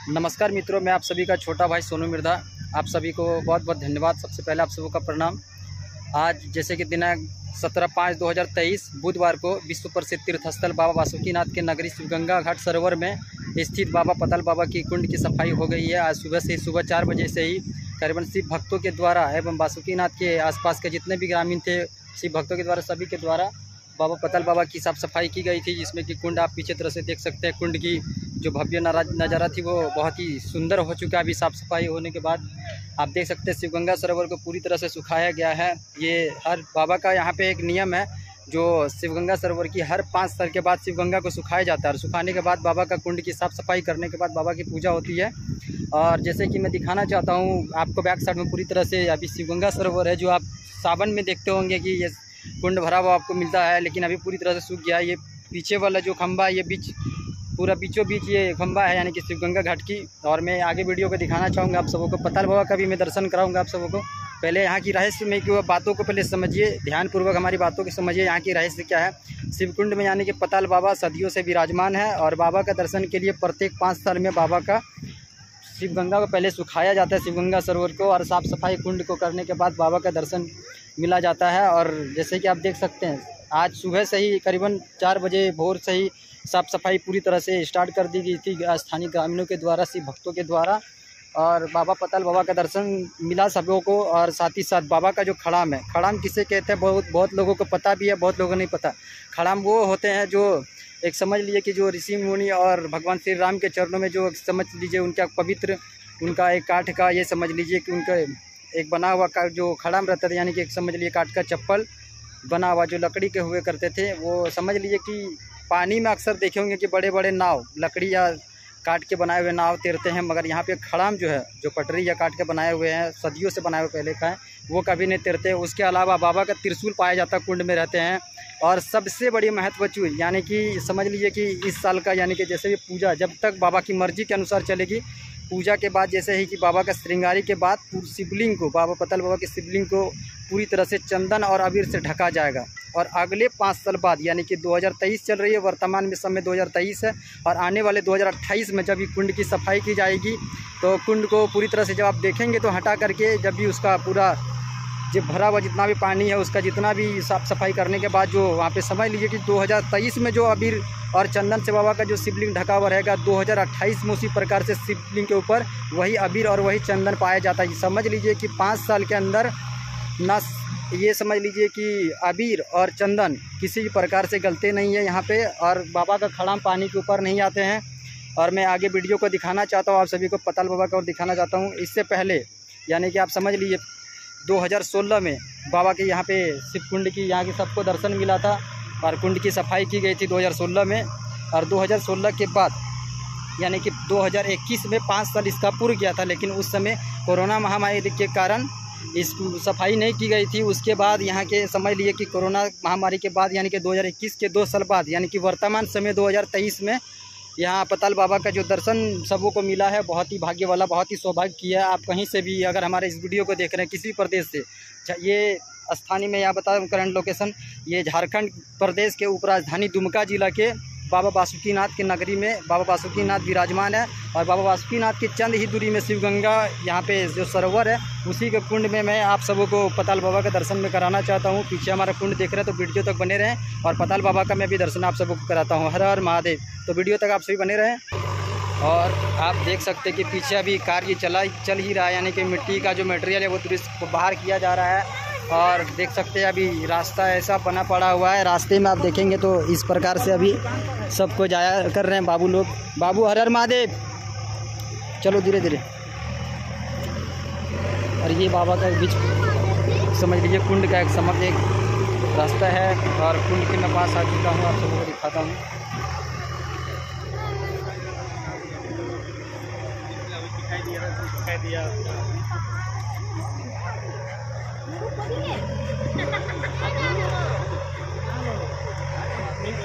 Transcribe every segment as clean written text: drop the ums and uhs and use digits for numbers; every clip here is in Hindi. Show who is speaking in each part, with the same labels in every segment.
Speaker 1: नमस्कार मित्रों, मैं आप सभी का छोटा भाई सोनू मिर्धा। आप सभी को बहुत बहुत धन्यवाद। सबसे पहले आप सबों का प्रणाम। आज जैसे कि दिनांक 17/5/2023 बुधवार को विश्व प्रसिद्ध तीर्थस्थल बाबा बासुकीनाथ के नगरी शिवगंगा घाट सरोवर में स्थित बाबा पताल बाबा की कुंड की सफाई हो गई है। आज सुबह 4 बजे से ही करीबन शिव भक्तों के द्वारा एवं बासुकीनाथ के आसपास के जितने भी ग्रामीण थे शिव भक्तों के द्वारा सभी के द्वारा बाबा पताल बाबा की साफ़ सफाई की गई थी, जिसमें कि कुंड आप पीछे तरह से देख सकते हैं। कुंड की जो भव्य नज़ारा थी वो बहुत ही सुंदर हो चुका है। अभी साफ़ सफाई होने के बाद आप देख सकते हैं शिवगंगा सरोवर को पूरी तरह से सुखाया गया है। ये हर बाबा का यहाँ पे एक नियम है, जो शिवगंगा सरोवर की हर 5 साल के बाद शिवगंगा को सुखाया जाता है और सुखाने के बाद बाबा का कुंड की साफ़ सफाई करने के बाद बाबा की पूजा होती है। और जैसे कि मैं दिखाना चाहता हूँ आपको, बैक साइड में पूरी तरह से अभी शिवगंगा सरोवर है, जो आप सावन में देखते होंगे कि ये कुंड भरा हुआ आपको मिलता है, लेकिन अभी पूरी तरह से सूख गया है। ये पीछे वाला जो खंभा है, ये पूरा बीचों बीच ये खंभा है, यानी कि शिवगंगा घाट की। और मैं आगे वीडियो को दिखाना चाहूँगा आप सबों को, पताल बाबा का भी मैं दर्शन कराऊंगा आप सबों को। पहले यहाँ की रहस्य में कि बातों को पहले समझिए, ध्यानपूर्वक हमारी बातों को समझिए। यहाँ की रहस्य क्या है? शिवकुंड में यानी कि पताल बाबा सदियों से विराजमान है और बाबा का दर्शन के लिए प्रत्येक 5 साल में बाबा का शिवगंगा को पहले सुखाया जाता है, शिवगंगा सरोवर को, और साफ़ सफाई कुंड को करने के बाद बाबा का दर्शन मिला जाता है। और जैसे कि आप देख सकते हैं आज सुबह से ही करीबन 4 बजे भोर से ही साफ़ सफाई पूरी तरह से स्टार्ट कर दी गई थी स्थानीय ग्रामीणों के द्वारा, शिव भक्तों के द्वारा। और बाबा पताल बाबा का दर्शन मिला सबों को। और साथ ही साथ बाबा का जो खड़ाम है, खड़ाम किसे कहते हैं बहुत लोगों को पता भी है, बहुत लोगों को नहीं पता। खड़ाम वो होते हैं जो एक समझ लीजिए कि जो ऋषि मुनि और भगवान श्री राम के चरणों में जो समझ लीजिए उनका पवित्र, उनका एक काठ का, ये समझ लीजिए कि उनका एक बना हुआ का जो खड़ाम रहता था, यानी कि एक समझ लीजिए काठ का चप्पल बना हुआ जो लकड़ी के हुए करते थे। वो समझ लीजिए कि पानी में अक्सर देखे होंगे कि बड़े बड़े नाव लकड़ी या काट के बनाए हुए नाव तैरते हैं, मगर यहाँ पे खड़ाम जो है, जो पटरी या काट के बनाए हुए हैं, सदियों से बनाए हुए पहले का है, वो कभी नहीं तैरते। उसके अलावा बाबा का त्रिशूल पाया जाता है, कुंड में रहते हैं। और सबसे बड़ी महत्व चीज़ यानी कि समझ लीजिए कि इस साल का, यानी कि जैसे भी पूजा जब तक बाबा की मर्जी के अनुसार चलेगी, पूजा के बाद जैसे ही कि बाबा का श्रृंगारी के बाद शिवलिंग को, बाबा पताल बाबा के शिवलिंग को पूरी तरह से चंदन और अबीर से ढका जाएगा। और अगले 5 साल बाद, यानी कि 2023 चल रही है, वर्तमान में समय 2023 है, और आने वाले 2028 में जब ये कुंड की सफाई की जाएगी, तो कुंड को पूरी तरह से जब आप देखेंगे तो हटा करके, जब भी उसका पूरा जो भरा हुआ जितना भी पानी है, उसका जितना भी साफ़ सफाई करने के बाद जो वहाँ पे समझ लीजिए कि 2023 में जो अबीर और चंदन से बाबा का जो शिवलिंग ढका हुआ रहेगा, 2028 में उसी प्रकार से शिवलिंग के ऊपर वही अबीर और वही चंदन पाया जाता है। समझ लीजिए कि 5 साल के अंदर ना, ये समझ लीजिए कि अबीर और चंदन किसी भी प्रकार से गलते नहीं है यहाँ पे, और बाबा का खड़ाम पानी के ऊपर नहीं आते हैं। और मैं आगे वीडियो को दिखाना चाहता हूँ आप सभी को, पताल बाबा का और दिखाना चाहता हूँ। इससे पहले यानी कि आप समझ लीजिए 2016 में बाबा के यहाँ पे शिव कुंड की, यहाँ की सबको दर्शन मिला था और कुंड की सफाई की गई थी 2016 में। और 2016 के बाद यानी कि 2021 में 5 साल इसका पूरा गया था, लेकिन उस समय कोरोना महामारी के कारण इस सफाई नहीं की गई थी। उसके बाद यहाँ के समझ लीजिए कि कोरोना महामारी के बाद, यानी कि 2021 के 2 साल बाद, यानी कि वर्तमान समय 2023 में यहाँ पताल बाबा का जो दर्शन सबों को मिला है, बहुत ही भाग्य वाला, बहुत ही सौभाग्य किया है। आप कहीं से भी अगर हमारे इस वीडियो को देख रहे हैं किसी प्रदेश से, ये स्थानीय में यहाँ बता दूँ करंट लोकेशन, ये झारखंड प्रदेश के उपराजधानी दुमका जिला के बाबा बासुकीनाथ के नगरी में बाबा बासुकीनाथ विराजमान है। और बाबा बासुकीनाथ की चंद ही दूरी में शिवगंगा यहाँ पे जो सरोवर है, उसी के कुंड में मैं आप सबों को पताल बाबा का दर्शन में कराना चाहता हूँ। पीछे हमारा कुंड देख रहे हैं, तो वीडियो तक बने रहें, और पताल बाबा का मैं भी दर्शन आप सबों को कराता हूँ। हर हर महादेव। तो वीडियो तक आप सभी बने रहें। और आप देख सकते हैं कि पीछे अभी कार्य चल ही रहा है, यानी कि मिट्टी का जो मटेरियल है वो तुरंत बाहर किया जा रहा है। और देख सकते हैं अभी रास्ता ऐसा बना पड़ा हुआ है, रास्ते में आप देखेंगे तो इस प्रकार से अभी सबको जाया कर रहे हैं बाबू लोग। बाबू हर हर महादेव, चलो धीरे धीरे। और ये बाबा का बीच समझ लीजिए कुंड का एक समझ एक रास्ता है, और कुंड के मैं पास आ चुका हूँ, आप सबको दिखाता हूँ।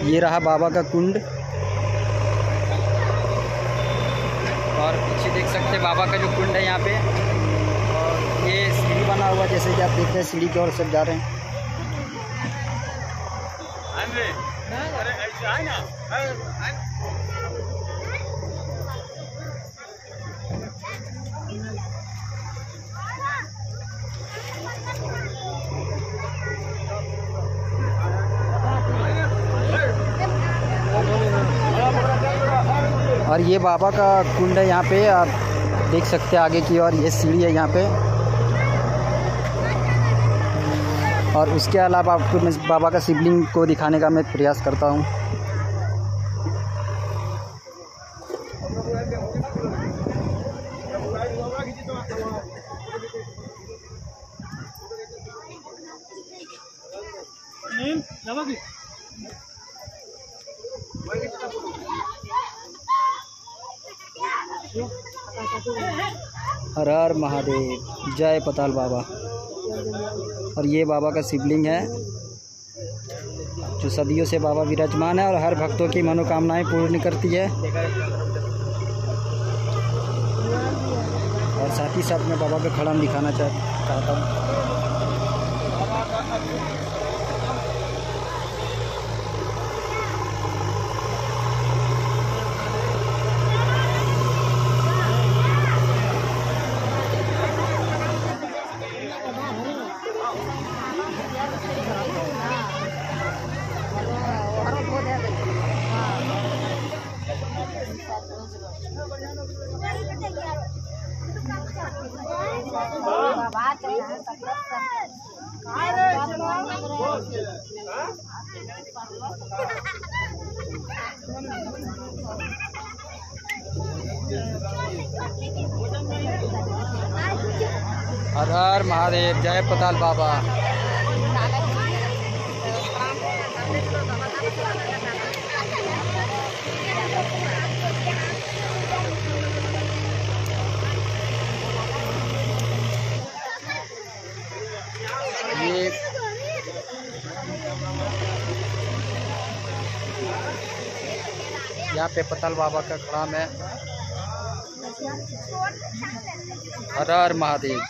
Speaker 1: ये रहा बाबा का कुंड, और पीछे देख सकते हैं बाबा का जो कुंड है यहाँ पे। और ये सीढ़ी बना हुआ, जैसे कि आप देख रहे हैं, सीढ़ी की ओर सब जा रहे हैं। और ये बाबा का कुंड है, यहाँ पे आप देख सकते हैं आगे की ओर ये सीढ़ी है यहाँ पे। और उसके अलावा आपको मैं बाबा का शिवलिंग को दिखाने का मैं प्रयास करता हूँ। हर हर महादेव, जय पताल बाबा। और ये बाबा का शिवलिंग है जो सदियों से बाबा विराजमान है और हर भक्तों की मनोकामनाएं पूर्ण करती है। और साथ ही साथ मैं बाबा का खड़ाम दिखाना चाहता हूँ। हर हर महादेव, जय पताल बाबा। ये यहाँ पे पताल बाबा का खड़ाम है। हर हर महादेव।